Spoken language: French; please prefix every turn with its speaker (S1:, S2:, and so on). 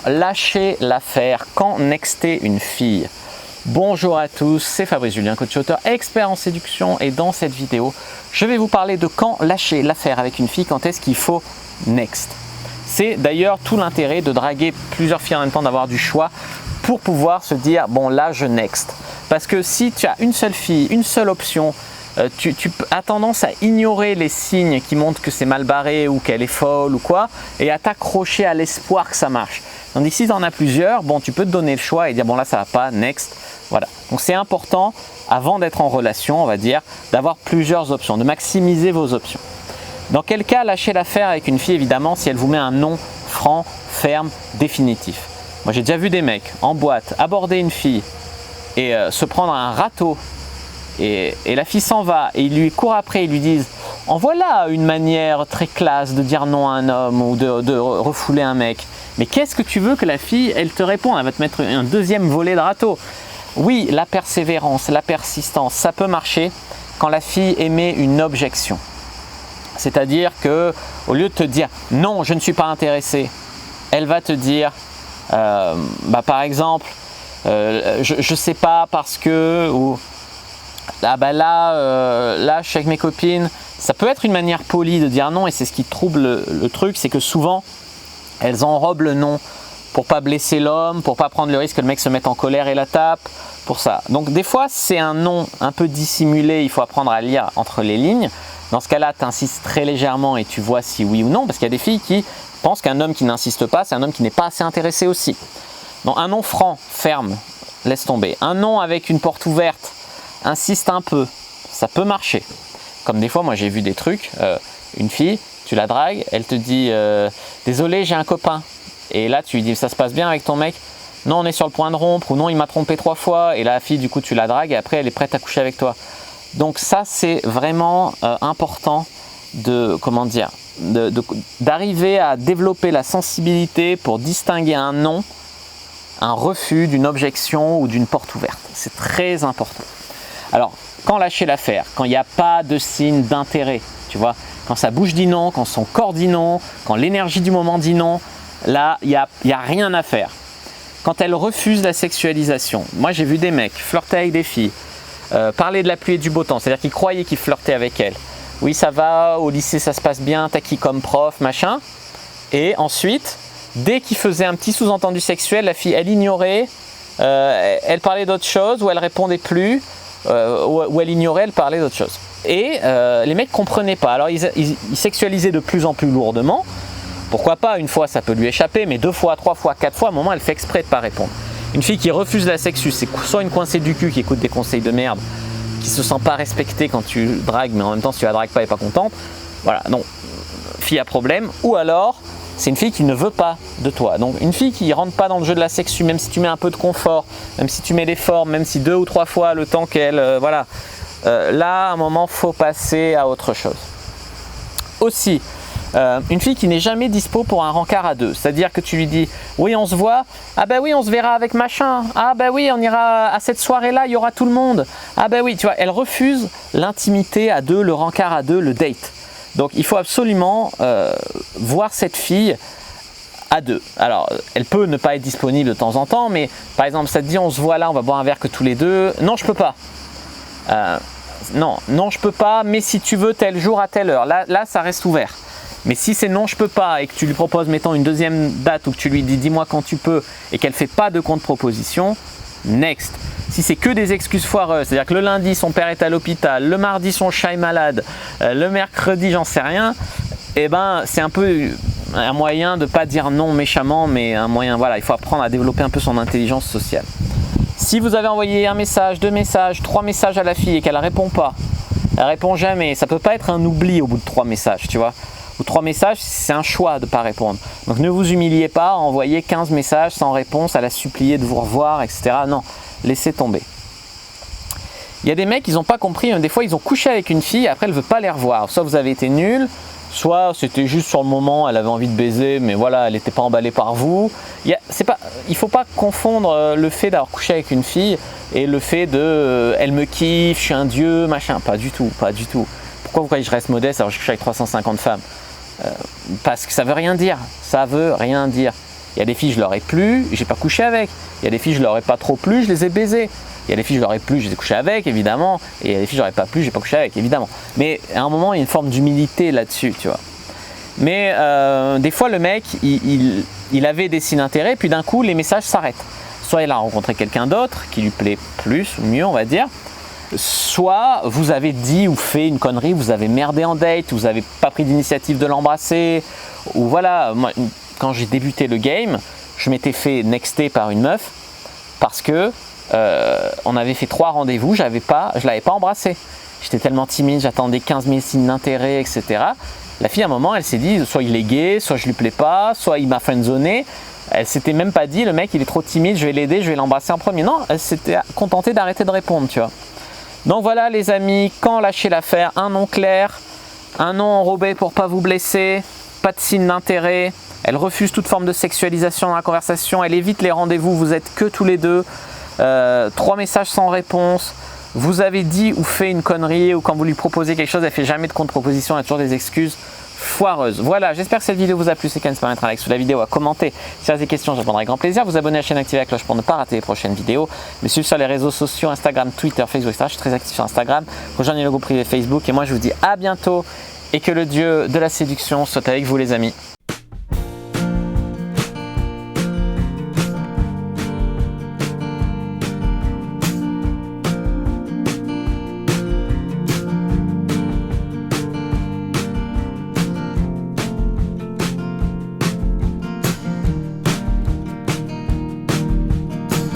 S1: lâcher l'affaire? Quand nexter une fille? Bonjour à tous, c'est Fabrice Julien, coach auteur, expert en séduction, et dans cette vidéo, je vais vous parler de quand lâcher l'affaire avec une fille, quand est-ce qu'il faut next. C'est d'ailleurs tout l'intérêt de draguer plusieurs filles en même temps, d'avoir du choix pour pouvoir se dire bon là je next. Parce que si tu as une seule fille, une seule option, tu as tendance à ignorer les signes qui montrent que c'est mal barré ou qu'elle est folle ou quoi, et à t'accrocher à l'espoir que ça marche. Tandis que si tu en as plusieurs, bon, tu peux te donner le choix et dire bon là ça va pas, next. Voilà. Donc c'est important, avant d'être en relation, on va dire, d'avoir plusieurs options, de maximiser vos options. Dans quel cas lâcher l'affaire avec une fille? Évidemment, si elle vous met un non franc, ferme, définitif. Moi j'ai déjà vu des mecs en boîte aborder une fille et se prendre un râteau. Et la fille s'en va et il lui court après, ils lui disent en voilà une manière très classe de dire non à un homme ou de refouler un mec. Mais qu'est-ce que tu veux que la fille, elle te réponde? Elle va te mettre un deuxième volet de râteau. Oui, la persévérance, la persistance, ça peut marcher quand la fille émet une objection. C'est-à-dire que au lieu de te dire non, je ne suis pas intéressé, elle va te dire par exemple je sais pas parce que ou ah bah là je suis avec mes copines. Ça peut être une manière polie de dire non, et c'est ce qui trouble le truc, c'est que souvent elles enrobent le non pour pas blesser l'homme, pour pas prendre le risque que le mec se mette en colère et la tape, pour ça. Donc des fois c'est un non un peu dissimulé, il faut apprendre à lire entre les lignes. Dans ce cas-là, tu insistes très légèrement et tu vois si oui ou non, parce qu'il y a des filles qui pensent qu'un homme qui n'insiste pas, c'est un homme qui n'est pas assez intéressé aussi. Donc un non franc, ferme, laisse tomber. Un non avec une porte ouverte, insiste un peu, ça peut marcher. Comme des fois, moi j'ai vu des trucs, une fille, tu la dragues, elle te dit désolé, j'ai un copain. Et là tu lui dis ça se passe bien avec ton mec? Non, on est sur le point de rompre, ou non, il m'a trompé 3 fois. Et la fille, du coup, tu la dragues et après elle est prête à coucher avec toi. Donc ça, c'est vraiment important de, comment dire, d'arriver à développer la sensibilité pour distinguer un non, un refus d'une objection ou d'une porte ouverte. C'est très important. Alors, quand lâcher l'affaire? Quand il n'y a pas de signe d'intérêt, tu vois, quand sa bouche dit non, quand son corps dit non, quand l'énergie du moment dit non, là, il n'y a rien à faire. Quand elle refuse la sexualisation, moi j'ai vu des mecs flirter avec des filles, parler de la pluie et du beau temps, c'est-à-dire qu'ils croyaient qu'ils flirtaient avec elle. Oui, ça va, au lycée ça se passe bien, t'as qui comme prof, machin. Et ensuite, dès qu'ils faisaient un petit sous-entendu sexuel, la fille, elle ignorait, elle parlait d'autre chose, ou elle répondait plus, ou elle ignorait, elle parlait d'autre chose. Et les mecs ne comprenaient pas. Alors ils sexualisaient de plus en plus lourdement. Pourquoi pas, une fois ça peut lui échapper, mais 2 fois, 3 fois, 4 fois, à un moment elle fait exprès de ne pas répondre. Une fille qui refuse la sexu, c'est soit une coincée du cul qui écoute des conseils de merde, qui se sent pas respectée quand tu dragues, mais en même temps si tu la dragues pas, elle n'est pas contente. Voilà, donc fille à problème. Ou alors, c'est une fille qui ne veut pas de toi. Donc une fille qui ne rentre pas dans le jeu de la sexu, même si tu mets un peu de confort, même si tu mets des formes, même si 2 ou 3 fois le temps qu'elle... voilà. Là, à un moment, il faut passer à autre chose. Aussi, une fille qui n'est jamais dispo pour un rencard à 2, c'est-à-dire que tu lui dis oui on se voit, ah ben oui on se verra avec machin, ah ben oui on ira à cette soirée-là, il y aura tout le monde, ah ben oui, tu vois, elle refuse l'intimité à 2, le rencard à 2, le date. Donc il faut absolument voir cette fille à 2. Alors elle peut ne pas être disponible de temps en temps, mais par exemple ça te dit on se voit là, on va boire un verre que tous les deux, non je peux pas. Non je peux pas, mais si tu veux tel jour à telle heure, là ça reste ouvert. Mais si c'est non je peux pas et que tu lui proposes mettons une deuxième date ou que tu lui dis dis-moi quand tu peux et qu'elle fait pas de contre-proposition, next. Si c'est que des excuses foireuses, c'est-à-dire que le lundi son père est à l'hôpital, le mardi son chat est malade, le mercredi j'en sais rien, et ben c'est un peu un moyen de pas dire non méchamment, mais un moyen, voilà, il faut apprendre à développer un peu son intelligence sociale. Si vous avez envoyé un message, 2 messages, 3 messages à la fille et qu'elle ne répond pas, elle répond jamais, ça peut pas être un oubli au bout de 3 messages, tu vois. Ou 3 messages, c'est un choix de ne pas répondre. Donc ne vous humiliez pas à envoyer 15 messages sans réponse, à la supplier de vous revoir, etc. Non, laissez tomber. Il y a des mecs, ils n'ont pas compris, des fois ils ont couché avec une fille, après elle ne veut pas les revoir. Soit vous avez été nul, soit c'était juste sur le moment, elle avait envie de baiser, mais voilà, elle n'était pas emballée par vous. Il ne faut pas confondre le fait d'avoir couché avec une fille et le fait de elle me kiffe, je suis un dieu, machin. Pas du tout, pas du tout. Pourquoi vous croyez que je reste modeste alors que je couche avec 350 femmes? Parce que ça veut rien dire, ça veut rien dire. Il y a des filles, je leur ai plu, j'ai pas couché avec. Il y a des filles, je leur ai pas trop plu, je les ai baisées. Il y a des filles, je leur ai plu, je les ai couchées avec, évidemment. Et il y a des filles, je leur ai pas plu, j'ai pas couché avec, évidemment. Mais à un moment, il y a une forme d'humilité là-dessus, tu vois. Mais des fois, le mec, il avait des signes d'intérêt, puis d'un coup, les messages s'arrêtent. Soit il a rencontré quelqu'un d'autre qui lui plaît plus ou mieux, on va dire. Soit vous avez dit ou fait une connerie, vous avez merdé en date, vous n'avez pas pris d'initiative de l'embrasser. Ou voilà, moi, quand j'ai débuté le game, je m'étais fait nexter par une meuf parce que on avait fait 3 rendez-vous, je ne l'avais pas embrassée. J'étais tellement timide, j'attendais 15 000 signes d'intérêt, etc. La fille, à un moment, elle s'est dit, soit il est gay, soit je lui plais pas, soit il m'a friendzoné. Elle s'était même pas dit, le mec, il est trop timide, je vais l'aider, je vais l'embrasser en premier. Non, elle s'était contentée d'arrêter de répondre, tu vois. Donc voilà, les amis, quand lâcher l'affaire, un nom clair, un nom enrobé pour pas vous blesser, pas de signe d'intérêt. Elle refuse toute forme de sexualisation dans la conversation, elle évite les rendez-vous, vous êtes que tous les deux. 3 messages sans réponse. Vous avez dit ou fait une connerie, ou quand vous lui proposez quelque chose, elle fait jamais de contre-proposition, elle a toujours des excuses foireuses. Voilà, j'espère que cette vidéo vous a plu. C'est quand même se mettre un like sous la vidéo, à commenter. Si vous avez des questions, je répondrai avec grand plaisir. Vous abonner à la chaîne, activer la cloche pour ne pas rater les prochaines vidéos. Me suivre sur les réseaux sociaux, Instagram, Twitter, Facebook, etc. Je suis très actif sur Instagram. Rejoignez le groupe privé Facebook. Et moi, je vous dis à bientôt et que le Dieu de la séduction soit avec vous, les amis.